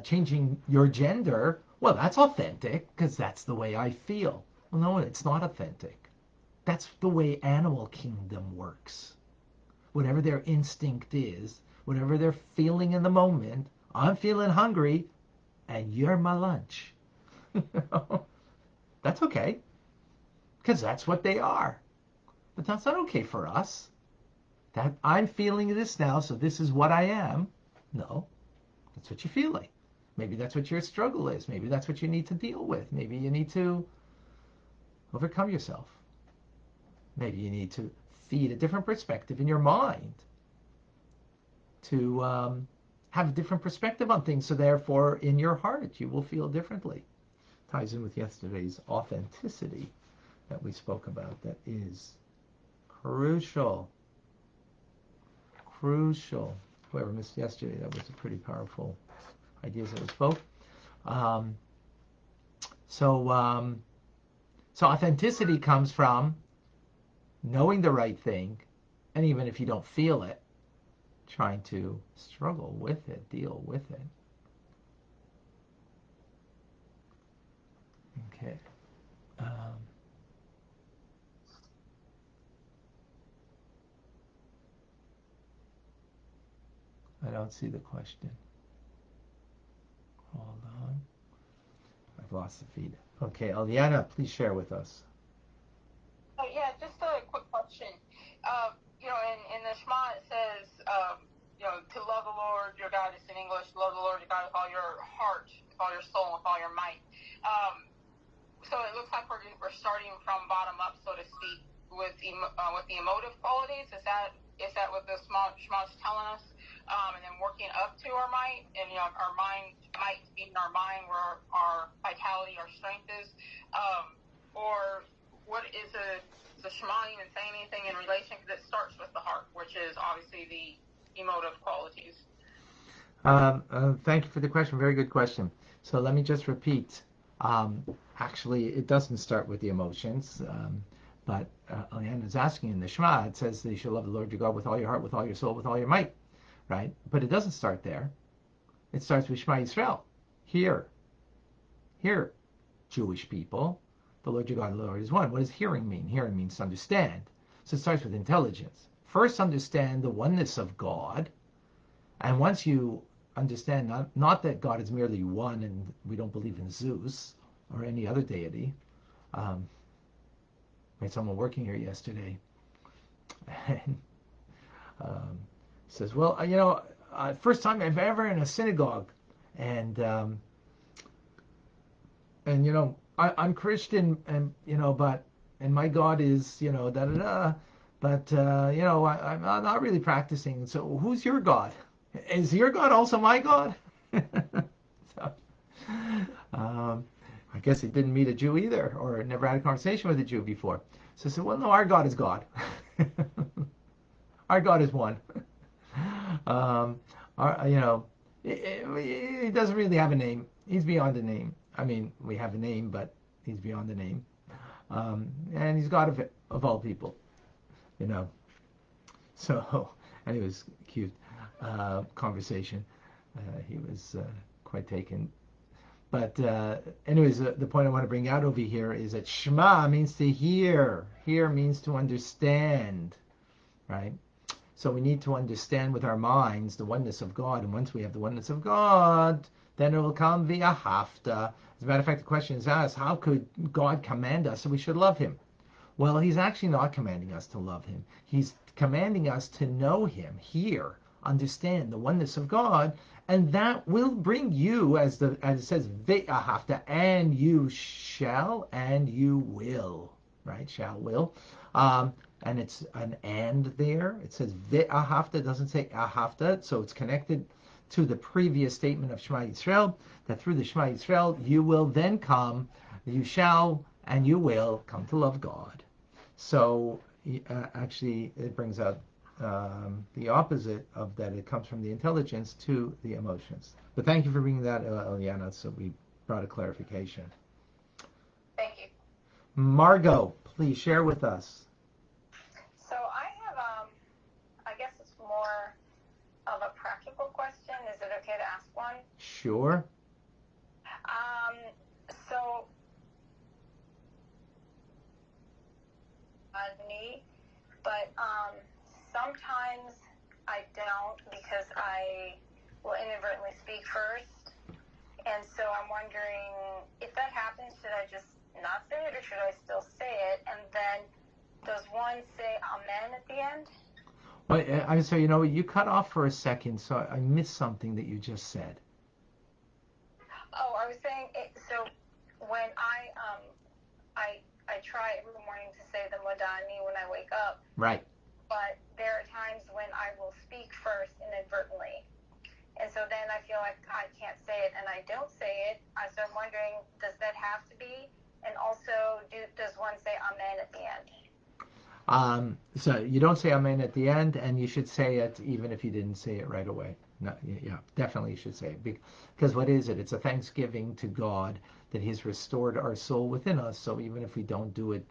changing your gender, well, that's authentic because that's the way I feel. Well, no, it's not authentic. That's the way animal kingdom works. Whatever their instinct is, whatever they're feeling in the moment, I'm feeling hungry and you're my lunch. That's okay because that's what they are. But that's not okay for us. That I'm feeling this now, so this is what I am. No, that's what you're feeling. Maybe that's what your struggle is. Maybe that's what you need to deal with. Maybe you need to overcome yourself. Maybe you need to feed a different perspective in your mind to have a different perspective on things. So therefore, in your heart, you will feel differently. Ties in with yesterday's authenticity that we spoke about. That is crucial. Crucial. Whoever missed yesterday, that was a pretty powerful ideas that we spoke. So authenticity comes from knowing the right thing, and even if you don't feel it, trying to struggle with it, deal with it. Okay. I don't see the question. Hold on. I've lost the feed. Okay, Eliana, please share with us. Yeah, just a quick question. In the Shema it says, to love the Lord your God is in English, love the Lord your God with all your heart, with all your soul, with all your might. So it looks like we're starting from bottom up, so to speak, with the emotive qualities. Is that what the Shema is telling us? And then working up to our might, and our mind might be in our mind where our vitality, our strength is, or what is the Shema even saying anything in relation? Because it starts with the heart, which is obviously the emotive qualities. Thank you for the question. Very good question. So let me just repeat. Um, Actually, it doesn't start with the emotions, but Leanne is asking in the Shema, it says that you should love the Lord your God with all your heart, with all your soul, with all your might, right? But it doesn't start there. It starts with Shema Yisrael. Hear, Jewish people, the Lord your God, the Lord is one. What does hearing mean? Hearing means to understand. So it starts with intelligence. First, understand the oneness of God. And once you understand not that God is merely one and we don't believe in Zeus or any other deity. I had someone working here yesterday and says, well, first time I've ever in a synagogue, and I'm Christian, and but and my God is da da da, but I'm not really practicing. So who's your God? Is your God also my God? So, I guess he didn't meet a Jew either, or never had a conversation with a Jew before. So I said, well, no, our God is God. Our God is one. Um, he doesn't really have a name. He's beyond a name. I mean, we have a name, but he's beyond the name. And he's God of all people, you know. So, and it was cute conversation. He was quite taken. But anyways, the point I want to bring out over here is that Shema means to hear. Hear means to understand, right? So we need to understand with our minds the oneness of God. And once we have the oneness of God, then it will come via hafta. As a matter of fact, the question is asked, how could God command us that we should love him? Well, he's actually not commanding us to love him. He's commanding us to know him, hear, understand the oneness of God, and that will bring you, as it says, ve'ahavta, and you shall, and you will, right? Shall, will. And it's an and there. It says ve'ahavta, it doesn't say ahavta, so it's connected to the previous statement of Shema Yisrael, that through the Shema Yisrael, you will then come, you shall, and you will come to love God. So actually, it brings out the opposite of that. It comes from the intelligence to the emotions. But thank you for bringing that, Eliana, so we brought a clarification. Thank you. Margot, please share with us. So I have, I guess it's more of a practical question. Is it okay to ask one? Sure. So but sometimes I don't, because I will inadvertently speak first. And so I'm wondering, if that happens, should I just not say it, or should I still say it? And then does one say amen at the end? Well, I'm sorry, you cut off for a second, so I missed something that you just said. Oh, I was saying, so when I try every morning to say the Modani when I wake up. Right. But there are times when I will speak first inadvertently. And so then I feel like I can't say it, and I don't say it. So I'm wondering, does that have to be? And also, does one say amen at the end? So you don't say amen at the end, and you should say it even if you didn't say it right away. No, yeah, definitely you should say it. Because what is it? It's a thanksgiving to God that he's restored our soul within us. So even if we don't do it,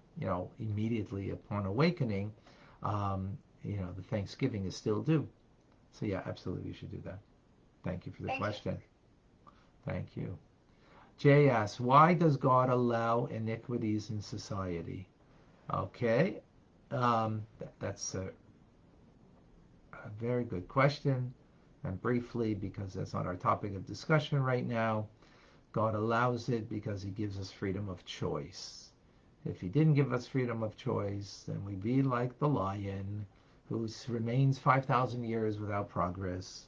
immediately upon awakening, the thanksgiving is still due. So yeah, absolutely you should do that. Thank you for the question. Thank you. Jay asks, why does God allow iniquities in society? Okay. That's a very good question. And briefly, because that's not our topic of discussion right now, God allows it because he gives us freedom of choice. If he didn't give us freedom of choice, then we'd be like the lion who remains 5,000 years without progress,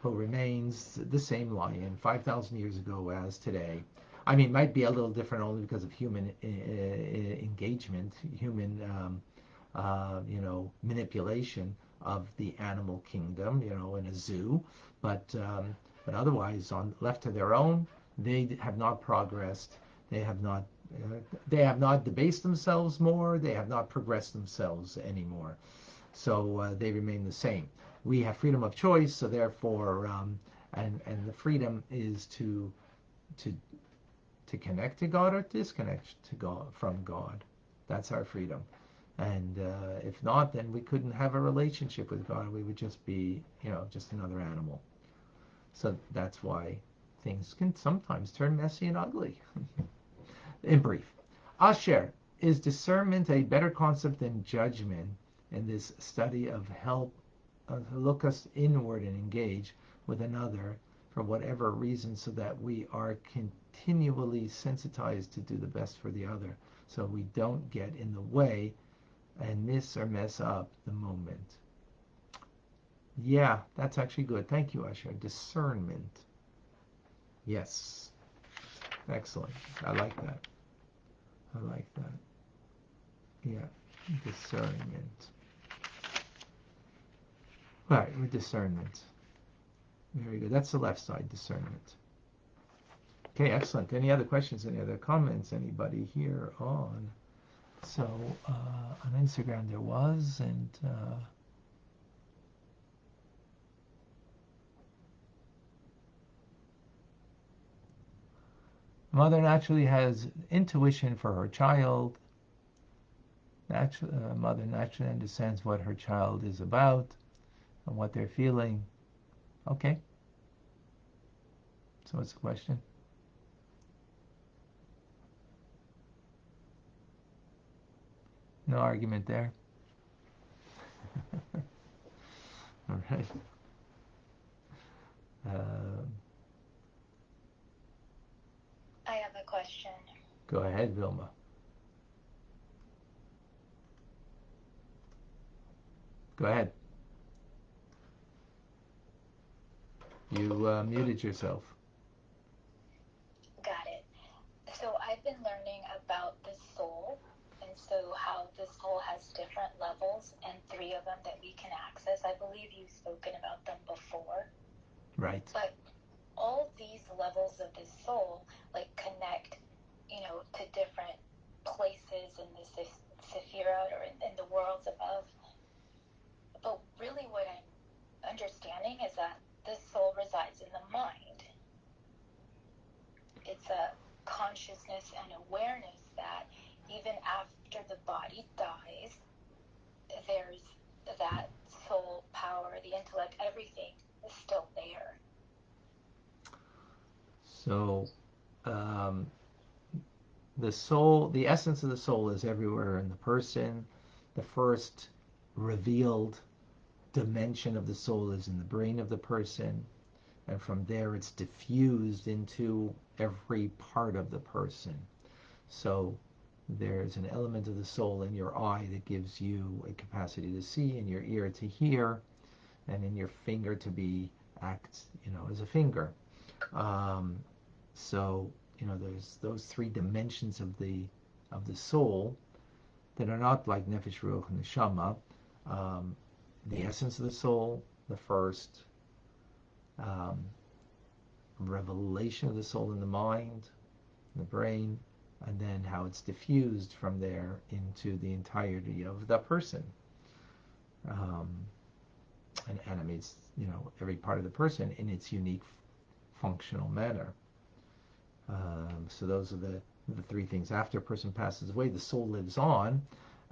who remains the same lion 5,000 years ago as today. I mean, it might be a little different only because of human engagement, human manipulation of the animal kingdom, in a zoo. But otherwise, left to their own, they have not progressed. They have not debased themselves more. They have not progressed themselves anymore. So they remain the same. We have freedom of choice, so therefore and the freedom is to connect to God or disconnect to God from God. That's our freedom. And if not, then we couldn't have a relationship with God. We would just be, just another animal. So that's why things can sometimes turn messy and ugly. In brief, Asher, is discernment a better concept than judgment in this study of help look us inward and engage with another for whatever reason so that we are continually sensitized to do the best for the other so we don't get in the way and miss or mess up the moment? Yeah, that's actually good. Thank you, Asher. Discernment. Yes. Excellent. I like that. I like that. Yeah. Discernment. Right, with discernment. Very good. That's the left side, discernment. Okay, excellent. Any other questions? Any other comments? Anybody here on? So on Instagram there was, and mother naturally has intuition for her child. Mother naturally understands what her child is about and what they're feeling. Okay. So what's the question? No argument there. All right. I have a question. Go ahead, Vilma. Go ahead. You muted yourself. Got it. So I've been learning about the soul, and so how the soul has different levels, and 3 of them that we can access. I believe you've spoken about them before. Right. But all these levels of the soul connect, to different places in the Sephirot or in the worlds above. But really what I'm understanding is that the soul resides in the mind. It's a consciousness and awareness that even after the body dies, there's that soul power, the intellect, everything is still there. So the soul, the essence of the soul is everywhere in the person. The first revealed dimension of the soul is in the brain of the person. And from there it's diffused into every part of the person. So there's an element of the soul in your eye that gives you a capacity to see, in your ear to hear, and in your finger to be act, as a finger. So there's those 3 dimensions of the soul that are not like nefesh, ruach, and neshama. The essence of the soul, the first revelation of the soul in the mind, the brain, and then how it's diffused from there into the entirety of the person, and animates every part of the person in its unique functional manner. So those are the 3 things. After a person passes away, the soul lives on,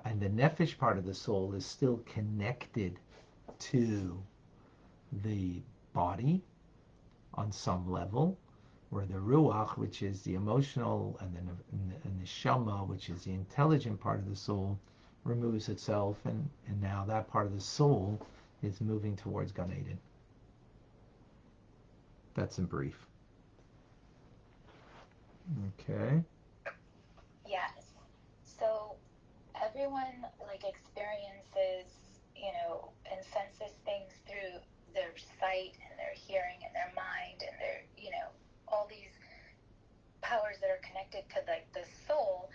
and the nefesh part of the soul is still connected to the body on some level, where the ruach, which is the emotional, and then the neshama, which is the intelligent part of the soul, removes itself, and now that part of the soul is moving towards Gan Eden. That's in brief. Okay. Yes. So everyone experiences, and senses things through their sight and their hearing and their mind and their, all these powers that are connected to the soul.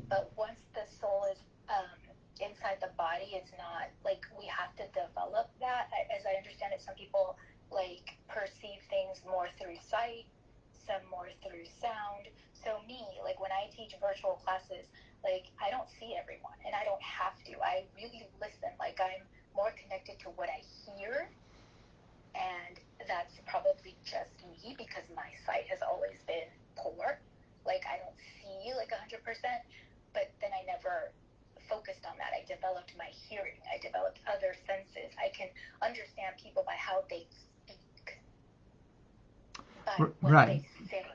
But once the soul is inside the body, it's not we have to develop that. As I understand it, some people perceive things more through sight, some more through sound. So me, when I teach virtual classes, I don't see everyone, and I don't have to. I really listen. I'm more connected to what I hear, and that's probably just me because my sight has always been poor. Like, I don't see like 100%, but then I never focused on that. I developed my hearing. I developed other senses. I can understand people by how they speak, by what Right. they say.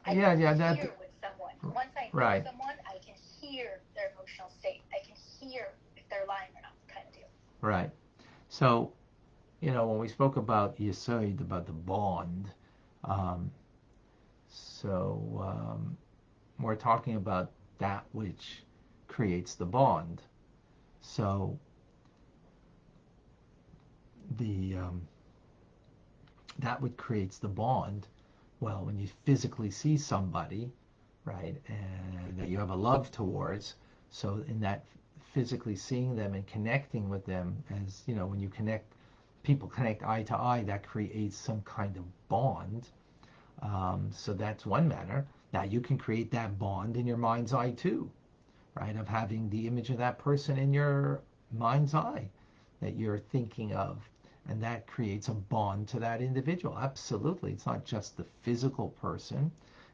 I Yeah, can that. hear with someone. Once I know Right. someone, I can hear their emotional state. I can hear if they're lying or not, kind of deal. Right. So, when we spoke about Yesod, about the bond, um, we're talking about that which creates the bond. So, the that which creates the bond, well, when you physically see somebody, right, and that you have a love towards, so in that physically seeing them and connecting with them, as when you connect, people connect eye to eye, that creates some kind of bond. So that's one manner. Now you can create that bond in your mind's eye too, right, of having the image of that person in your mind's eye that you're thinking of, and that creates a bond to that individual. Absolutely. It's not just the physical person,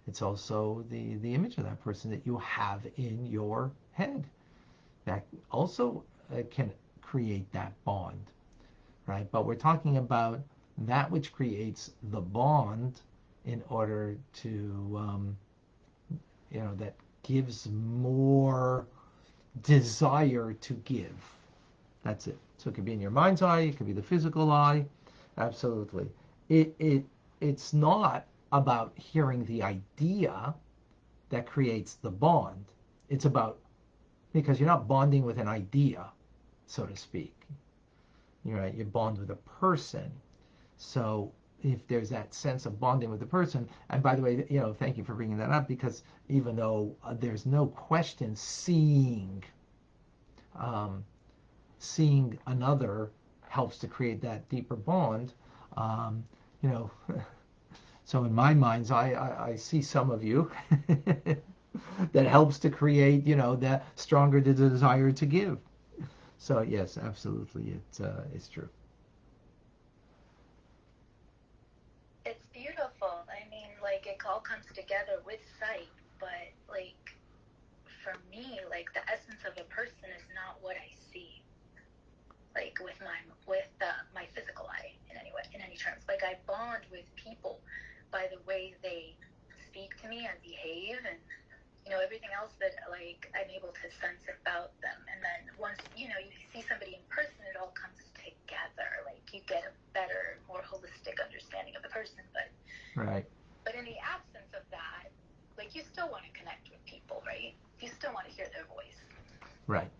it's also the image of that person that you have in your head that also can create that bond, right? But we're talking about that which creates the bond in order to that gives more desire to give. That's it. So it could be in your mind's eye, it could be the physical eye. Absolutely. It's not about hearing the idea that creates the bond. It's about, because you're not bonding with an idea, so to speak. You're right, you bond with a person. So if there's that sense of bonding with the person, and by the way, thank you for bringing that up, because even though there's no question seeing another helps to create that deeper bond, um, you know, so in my mind's eye, I see some of you that helps to create, that stronger the desire to give. So yes, absolutely, it's true. It's beautiful. I mean, like, it all comes together with sight, but, like, for me, like, the essence of a person is not what I see, like, with my physical eye in any terms. Like, I bond with people by the way they speak to me and behave, and everything else that, like, I'm able to sense about them. And then once you see somebody in person, it all comes together. Like, you get a better, more holistic understanding of the person. But Right. But in the absence of that, like, you still want to connect with people, right? You still want to hear their voice. Right.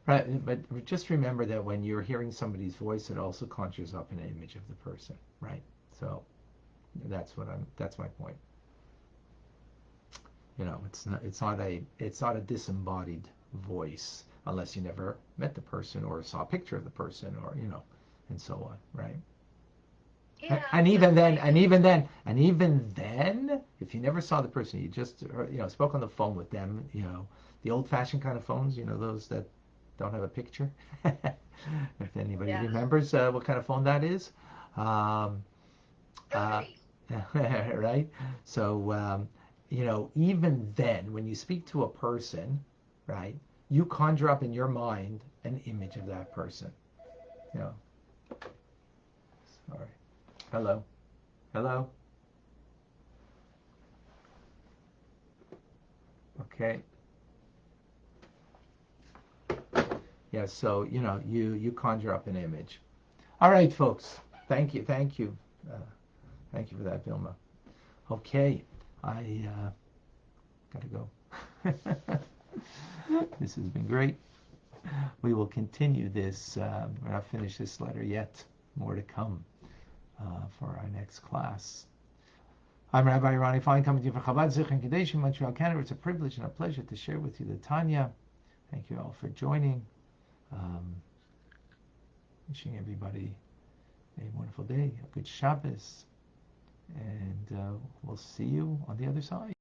Right. But just remember that when you're hearing somebody's voice, it also conjures up an image of the person. Right. So that's my point. It's not a disembodied voice unless you never met the person or saw a picture of the person, or and so on. Right. Yeah. And even then, if you never saw the person, you just spoke on the phone with them, the old-fashioned kind of phones, those that don't have a picture. If anybody remembers what kind of phone that is, right? So even then, when you speak to a person, right, you conjure up in your mind an image of that person. Sorry. Hello. Hello. Okay. Yeah, so you conjure up an image. All right, folks. Thank you, thank you, thank you for that, Vilma. Okay, I gotta go. This has been great. We will continue this. We're not finished this letter yet. More to come for our next class. I'm Rabbi Ronnie Fine, coming to you from Chabad Zichron Kadesh in Montreal, Canada. It's a privilege and a pleasure to share with you the Tanya. Thank you all for joining. Wishing everybody a wonderful day, a good Shabbos, and we'll see you on the other side.